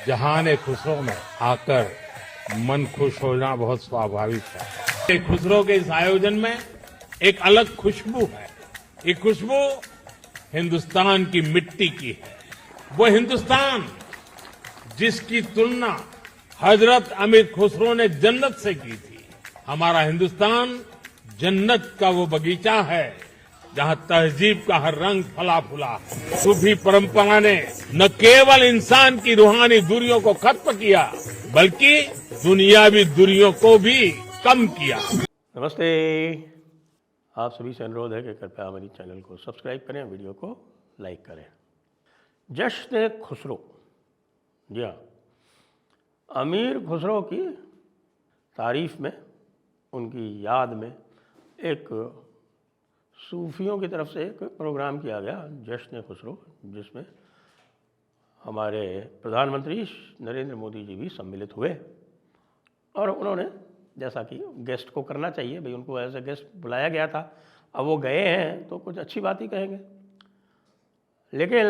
जहान खुसरो में आकर मन खुश होना बहुत स्वाभाविक है। खुसरो के इस आयोजन में एक अलग खुशबू है। ये खुशबू हिंदुस्तान की मिट्टी की है। वो हिंदुस्तान जिसकी तुलना हजरत अमीर खुसरो ने जन्नत से की थी। हमारा हिंदुस्तान जन्नत का वो बगीचा है जहां तहजीब का हर रंग फला फूला है। सूफी परंपरा ने न केवल इंसान की रूहानी दूरियों को खत्म किया बल्कि दुनियावी दूरियों को भी कम किया। नमस्ते, आप सभी से अनुरोध है कि कृपया हमारी चैनल को सब्सक्राइब करें, वीडियो को लाइक करें। जश्न खुसरो, जी हाँ, अमीर खुसरो की तारीफ में, उनकी याद में एक सूफियों की तरफ से एक प्रोग्राम किया गया, जश्न खुसरो, जिसमें हमारे प्रधानमंत्री नरेंद्र मोदी जी भी सम्मिलित हुए। और उन्होंने, जैसा कि गेस्ट को करना चाहिए भाई, उनको एज ए गेस्ट बुलाया गया था, अब वो गए हैं तो कुछ अच्छी बात ही कहेंगे। लेकिन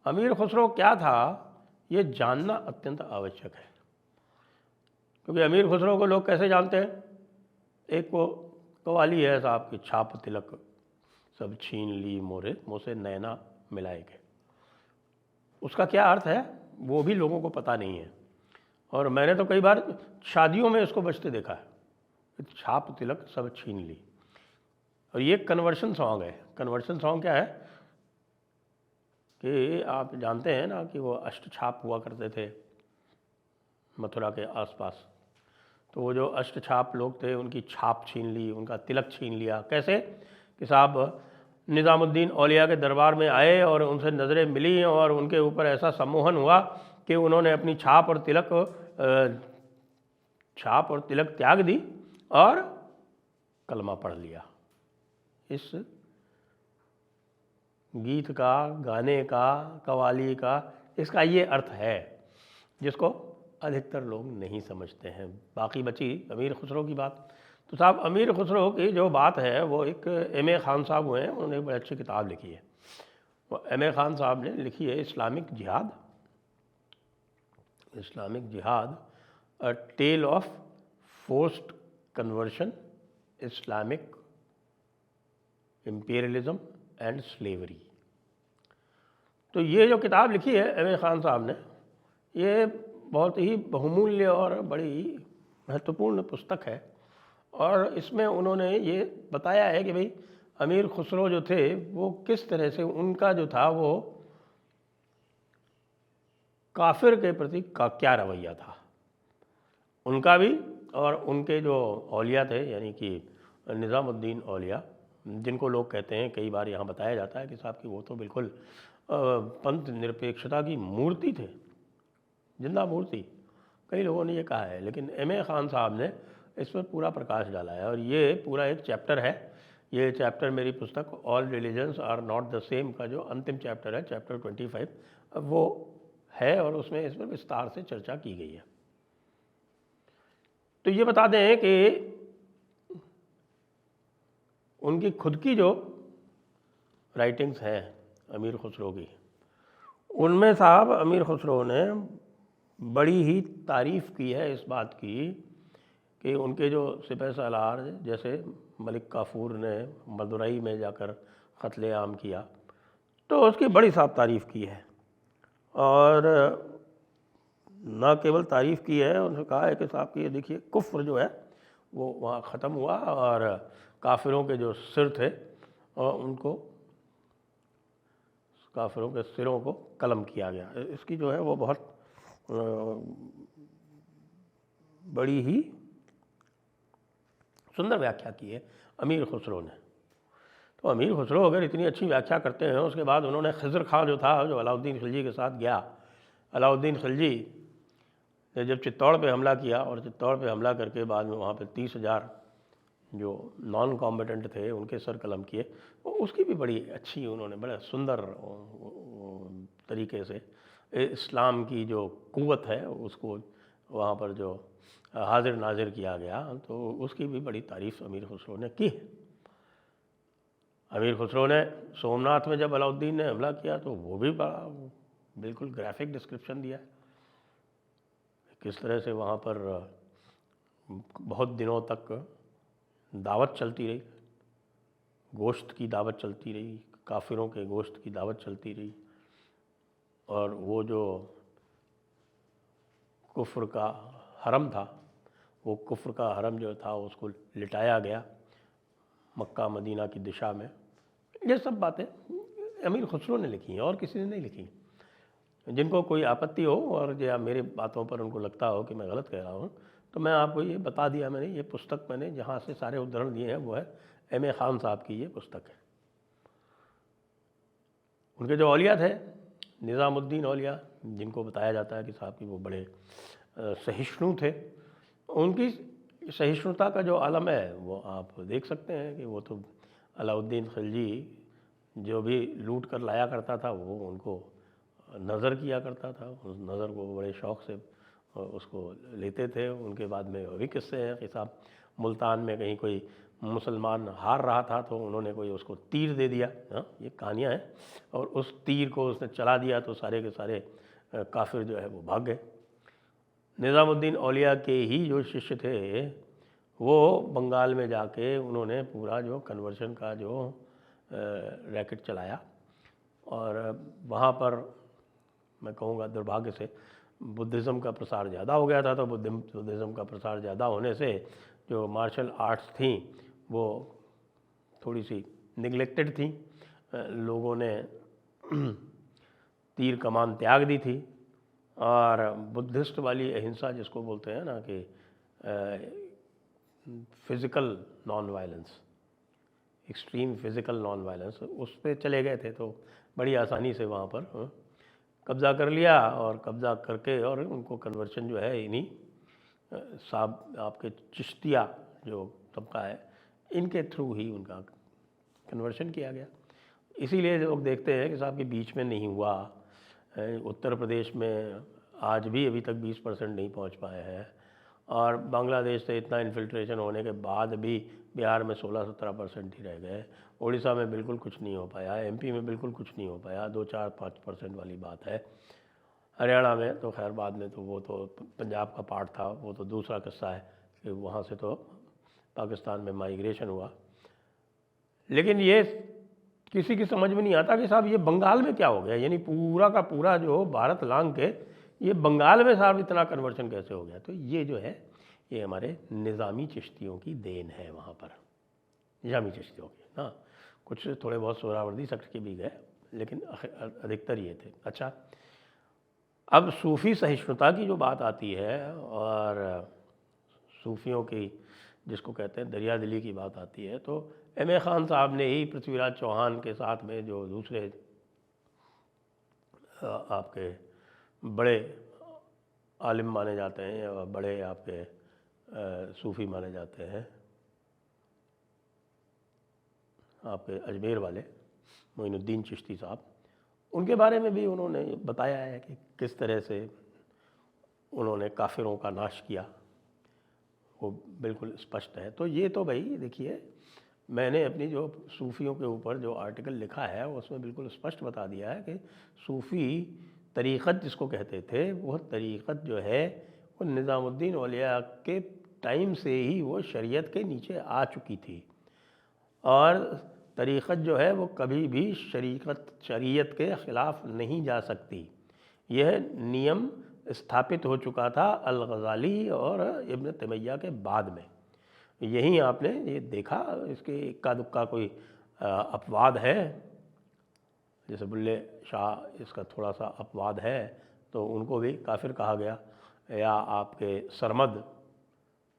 अमीर खुसरो क्या था, ये जानना अत्यंत आवश्यक है, क्योंकि अमीर खुसरो को लोग कैसे जानते हैं। एक को कवाली है साहब की, छाप तिलक सब छीन ली मोरे मुझसे नैना मिलाए के। उसका क्या अर्थ है वो भी लोगों को पता नहीं है, और मैंने तो कई बार शादियों में इसको बजते देखा है, छाप तिलक सब छीन ली। और ये कन्वर्शन सॉन्ग है। कन्वर्शन सॉन्ग क्या है कि आप जानते हैं ना कि वो अष्टछाप हुआ करते थे मथुरा के आसपास, तो वो जो अष्टछाप लोग थे उनकी छाप छीन ली, उनका तिलक छीन लिया। कैसे कि साहब निज़ामुद्दीन औलिया के दरबार में आए और उनसे नज़रें मिली और उनके ऊपर ऐसा सम्मोहन हुआ कि उन्होंने अपनी छाप और तिलक त्याग दी और कलमा पढ़ लिया। इस गीत का, गाने का, कवाली का, इसका ये अर्थ है जिसको अधिकतर लोग नहीं समझते हैं। बाकी बची अमीर खुसरो की बात। तो साहब अमीर खुसरो की जो बात है वो एक M.A. खान साहब हुए हैं, उन्होंने एक बड़ी अच्छी किताब लिखी है। वो M.A. खान साहब ने लिखी है Islamic jihad, a tale of forced conversion, Islamic imperialism and slavery. तो ये जो किताब लिखी है M.A. खान साहब ने, ये बहुत ही बहुमूल्य और बड़ी महत्वपूर्ण पुस्तक है। और इसमें उन्होंने ये बताया है कि भाई अमीर खुसरो जो थे वो किस तरह से, उनका जो था वो काफिर के प्रति क्या रवैया था उनका भी, और उनके जो औलिया थे यानी कि निज़ामुद्दीन औलिया, जिनको लोग कहते हैं, कई बार यहाँ बताया जाता है कि साहब कि वो तो बिल्कुल पंथ निरपेक्षता की मूर्ति थे, जिंदा मूर्ति। कई लोगों ने ये कहा है, लेकिन M.A. खान साहब ने इस पर पूरा प्रकाश डाला है और ये पूरा एक चैप्टर है। ये चैप्टर मेरी पुस्तक all religions are not the same का जो अंतिम चैप्टर है, चैप्टर 25, वो है और उसमें इस पर विस्तार से चर्चा की गई है। तो ये बता दें कि उनकी खुद की जो राइटिंग्स हैं अमीर खुसरो की, उनमें साहब अमीर खुसरो ने बड़ी ही तारीफ़ की है इस बात की कि उनके जो सिपह सालार, जैसे मलिक काफूर ने मदुरई में जाकर कत्ले आम किया, तो उसकी बड़ी साहब तारीफ़ की है। और न केवल तारीफ़ की है, उन्होंने कहा है कि साहब कि ये देखिए कुफ्र जो है वो वहाँ ख़त्म हुआ और काफिरों के जो सिर थे और उनको, काफिरों के सिरों को कलम किया गया। इसकी जो है वो बहुत बड़ी ही सुंदर व्याख्या की है अमीर खुसरो ने। तो अमीर खुसरो अगर इतनी अच्छी व्याख्या करते हैं, उसके बाद उन्होंने खिज़र खां जो था, जो अलाउद्दीन खिलजी के साथ गया, अलाउद्दीन खिलजी ने जब चित्तौड़ पे हमला किया और चित्तौड़ पे हमला करके बाद में वहाँ पे 30,000 जो नॉन कॉम्बेटेंट थे उनके सर कलम किए, उसकी भी बड़ी अच्छी, उन्होंने बड़े सुंदर तरीके से इस्लाम की जो क़ुव्वत है उसको वहाँ पर जो हाजिर नाजिर किया गया, तो उसकी भी बड़ी तारीफ़ अमीर खुसरो ने की है। अमीर खुसरो ने सोमनाथ में जब अलाउद्दीन ने हमला किया तो वो भी बड़ा बिल्कुल ग्राफिक डिस्क्रिप्शन दिया है। किस तरह से वहाँ पर बहुत दिनों तक दावत चलती रही, गोश्त की दावत चलती रही, काफिरों के गोश्त की दावत चलती रही, और वो जो कुफ्र का हरम था, वो कुफ्र का हरम जो था उसको लिटाया गया मक्का मदीना की दिशा में। ये सब बातें अमीर खुसरो ने लिखी हैं और किसी ने नहीं लिखी। जिनको कोई आपत्ति हो और या मेरी बातों पर उनको लगता हो कि मैं गलत कह रहा हूँ, तो मैं आपको ये बता दिया मैंने। ये पुस्तक मैंने जहाँ से सारे उद्धरण दिए हैं वो है M.A. खान साहब की ये पुस्तक है। उनके जो औलिया थे, निज़ामुद्दीन औलिया, जिनको बताया जाता है कि साहब कि वो बड़े सहिष्णु थे, उनकी सहिष्णुता का जो आलम है वो आप देख सकते हैं कि वो तो अलाउद्दीन खिलजी जो भी लूट कर लाया करता था वो उनको नज़र किया करता था, उस नज़र को बड़े शौक़ से उसको लेते थे। उनके बाद में भी किस्से हैं कि साहब मुल्तान में कहीं कोई मुसलमान हार रहा था तो उन्होंने कोई उसको तीर दे दिया, हाँ ये कहानियाँ हैं, और उस तीर को उसने चला दिया तो सारे के सारे काफिर जो है वो भाग गए। निज़ामुद्दीन औलिया के ही जो शिष्य थे वो बंगाल में जाके उन्होंने पूरा जो कन्वर्शन का जो रैकेट चलाया, और वहाँ पर मैं कहूँगा दुर्भाग्य से बुद्धिज़्म का प्रसार ज़्यादा हो गया था। तो बुद्धिज़्म का प्रसार ज़्यादा होने से जो मार्शल आर्ट्स थी वो थोड़ी सी निगलेक्टेड थी, लोगों ने तीर कमान त्याग दी थी, और बुद्धिस्ट वाली अहिंसा जिसको बोलते हैं ना कि physical non violence, extreme physical non violence, उस पर चले गए थे। तो बड़ी आसानी से वहाँ पर कब्ज़ा कर लिया, और कब्ज़ा करके और उनको कन्वर्शन जो है इन्हीं साहब आपके चिश्तिया जो तबका है इनके थ्रू ही उनका कन्वर्शन किया गया। इसीलिए लोग देखते हैं कि साहब के बीच में नहीं हुआ। उत्तर प्रदेश में आज भी अभी तक 20% नहीं पहुंच पाए हैं, और बांग्लादेश से इतना इन्फिल्ट्रेशन होने के बाद भी बिहार में 16-17% ही रह गए। उड़ीसा में बिल्कुल कुछ नहीं हो पाया, MP में बिल्कुल कुछ नहीं हो पाया, 2-4-5% वाली बात है। हरियाणा में तो खैर बाद में तो वो तो पंजाब का पार्ट था, वो तो दूसरा किस्सा है कि वहाँ से तो पाकिस्तान में माइग्रेशन हुआ। लेकिन ये किसी की समझ में नहीं आता कि साहब ये बंगाल में क्या हो गया, यानी पूरा का पूरा जो भारत लांग के ये बंगाल में साहब इतना कन्वर्शन कैसे हो गया। तो ये जो है ये हमारे निज़ामी चिश्तियों की देन है, वहाँ पर निज़ामी चिश्तियों की। हाँ, कुछ थोड़े बहुत सोहरावर्दी सेक्ट के भी गए, लेकिन अधिकतर ये थे। अच्छा, अब सूफ़ी सहिष्णुता की जो बात आती है और सूफ़ियों की जिसको कहते हैं दरिया दिली की बात आती है, तो M.A. खान साहब ने ही पृथ्वीराज चौहान के साथ में जो दूसरे आपके बड़े आलिम माने जाते हैं और बड़े आपके सूफ़ी माने जाते हैं, आपके अजमेर वाले मोइनुद्दीन चिश्ती साहब, उनके बारे में भी उन्होंने बताया है कि किस तरह से उन्होंने काफिरों का नाश किया, वो बिल्कुल स्पष्ट है। तो ये तो भाई देखिए, मैंने अपनी जो सूफ़ियों के ऊपर जो आर्टिकल लिखा है उसमें बिल्कुल स्पष्ट बता दिया है कि सूफ़ी तरीक़त जिसको कहते थे, वह तरीक़त जो है वो निज़ामुद्दीन औलिया के टाइम से ही वो शरीयत के नीचे आ चुकी थी, और तरीक़त जो है वो कभी भी शरीयत के ख़िलाफ़ नहीं जा सकती। यह नियम स्थापित हो चुका था अल-ग़ज़ाली और इब्न तैमिया के बाद में। यही आपने ये देखा, इसके इक्का दुक्का कोई अपवाद है, जैसे बुल्ले शाह इसका थोड़ा सा अपवाद है तो उनको भी काफिर कहा गया, या आपके सरमद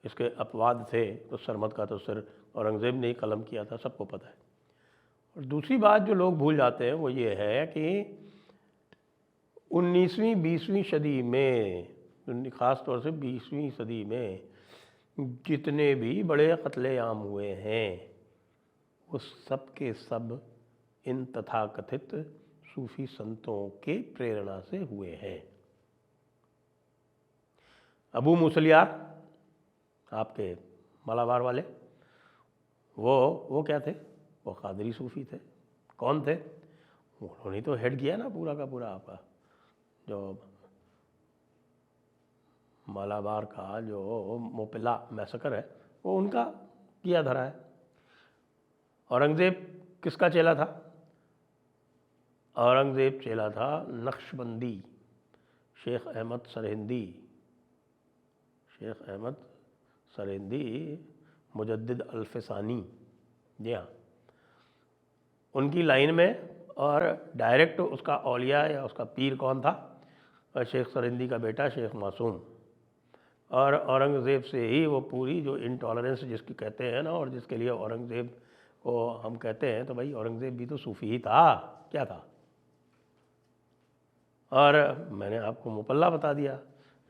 इसके अपवाद थे, तो सरमद का तो सिर औरंगज़ेब ने ही कलम किया था, सबको पता है। और दूसरी बात जो लोग भूल जाते हैं वो ये है कि 19वीं 20वीं सदी में, ख़ास तौर से 20वीं सदी में जितने भी बड़े कत्लेआम हुए हैं वो सब के सब इन तथाकथित सूफ़ी संतों के प्रेरणा से हुए हैं। अबू मुसलियार आपके मालाबार वाले, वो क्या थे, वो कादरी सूफ़ी थे। कौन थे? उन्होंने तो हेड किया ना पूरा का पूरा आपका जो मालाबार का जो मोपिला मैसेकर है वो उनका किया धरा है। औरंगज़ेब किसका चेला था? औरंगज़ेब चेला था नक्शबंदी शेख अहमद सरहिंदी। शेख अहमद सरहिंदी मुजद्दिद अल्फसानी, जी हाँ, उनकी लाइन में। और डायरेक्ट उसका औलिया या उसका पीर कौन था? शेख सरहिंदी का बेटा शेख मासूम। और औरंगज़ेब से ही वो पूरी जो इंटॉलरेंस जिसकी कहते हैं ना, और जिसके लिए औरंगज़ेब को हम कहते हैं, तो भाई औरंगज़ेब भी तो सूफ़ी ही था, क्या था? और मैंने आपको मुपल्ला बता दिया,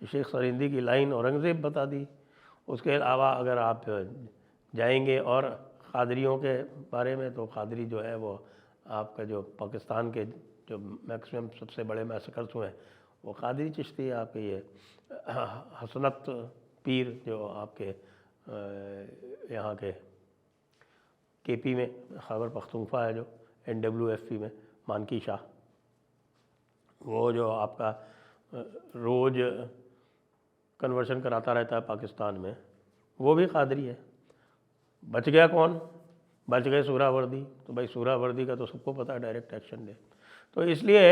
शेख सरहिंदी की लाइन औरंगज़ेब बता दी। उसके अलावा अगर आप जाएंगे और क़ादरियों के बारे में, तो क़ादरी जो है वो आपका जो पाकिस्तान के जो मैक्सिमम सबसे बड़े मैसेकर्स हुए हैं वो क़ादरी चिश्ती, आपके ये हसनत पीर जो आपके यहाँ के केपी में खैबर पख्तूनख्वा है, जो NWFP में मानकी शाह, वो जो आपका रोज़ कन्वर्शन कराता रहता है पाकिस्तान में, वो भी क़ादरी है। बच गया कौन? बच गए सूरावर्दी। तो भाई सूरावर्दी का तो सबको पता है, डायरेक्ट एक्शन डे। तो इसलिए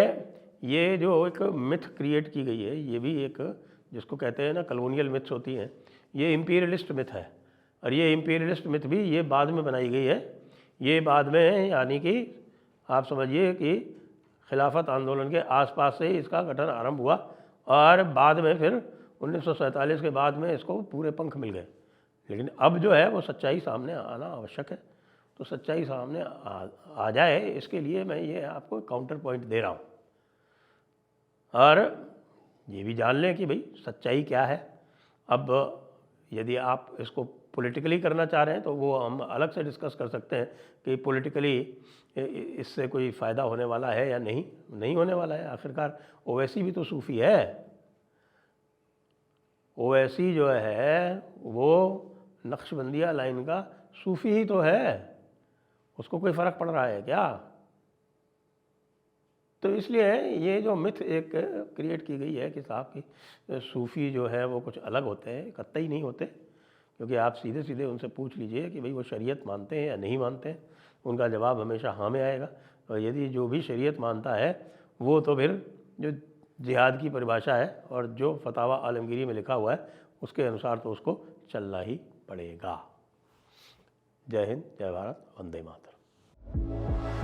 ये जो एक मिथ क्रिएट की गई है, ये भी एक जिसको कहते हैं ना कॉलोनियल मिथ्स होती हैं, ये इम्पीरियलिस्ट मिथ है। और ये इम्पीरियलिस्ट मिथ भी ये बाद में बनाई गई है। ये बाद में, यानी कि आप समझिए कि खिलाफत आंदोलन के आसपास से इसका गठन आरंभ हुआ, और बाद में फिर 1947 के बाद में इसको पूरे पंख मिल गए। लेकिन अब जो है वो सच्चाई सामने आना आवश्यक है। तो सच्चाई सामने आ जाए, इसके लिए मैं ये आपको काउंटर पॉइंट दे रहा हूँ। और ये भी जान लें कि भाई सच्चाई क्या है। अब यदि आप इसको पॉलिटिकली करना चाह रहे हैं तो वो हम अलग से डिस्कस कर सकते हैं कि पॉलिटिकली इससे कोई फ़ायदा होने वाला है या नहीं होने वाला है। आखिरकार ओवैसी भी तो सूफ़ी है। ओवैसी जो है वो नक्शबंदिया लाइन का सूफ़ी ही तो है, उसको कोई फ़र्क पड़ रहा है क्या? तो इसलिए ये जो मिथ एक क्रिएट की गई है कि साहब की सूफ़ी जो है वो कुछ अलग होते हैं, कतई नहीं होते। क्योंकि आप सीधे सीधे उनसे पूछ लीजिए कि भाई वो शरीयत मानते हैं या नहीं मानते हैं, उनका जवाब हमेशा हाँ में आएगा। और यदि जो भी शरीयत मानता है वो तो फिर जो जिहाद की परिभाषा है और जो फतावा आलमगीरी में लिखा हुआ है उसके अनुसार तो उसको चलना ही पड़ेगा। जय हिंद, जय भारत, वंदे मातरम।